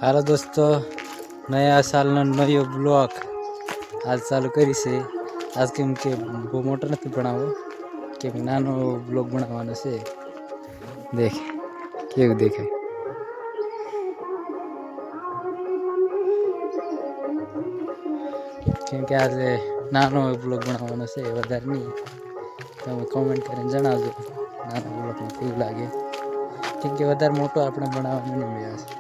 Hello दोस्तों, नया साल नयो ब्लॉग आज चालू करी से। आज केम के बो मोटो नहीं बनावो केम नानो ब्लॉग बनावવાનો છે। देख केवुं देखाय केम के आज नानो ब्लॉग बनावવાનો છે વધારે નહીં। તમે કોમેન્ટ કરીને જણાવજો નાનો બ્લોગમાં કેવું લાગે। કેમ કે વધારે મોટો આપણે બનાવવાનો નહીં મેળાશે।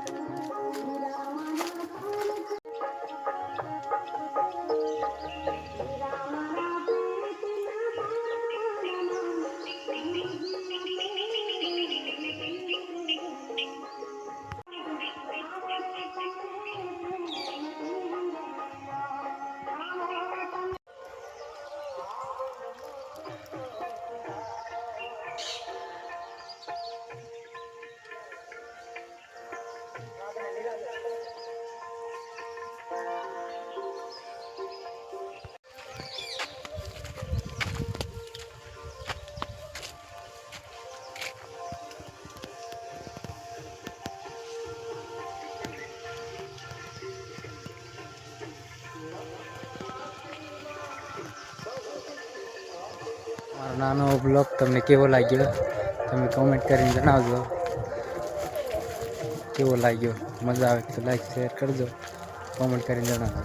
મારો નાનો બ્લોગ તમને કેવો લાગ્યો તમે કોમેન્ટ કરીને જણાવજો। કેવો લાગ્યો, મજા આવે તો લાઈક શેર કરજો, કોમેન્ટ કરીને જણાવજો।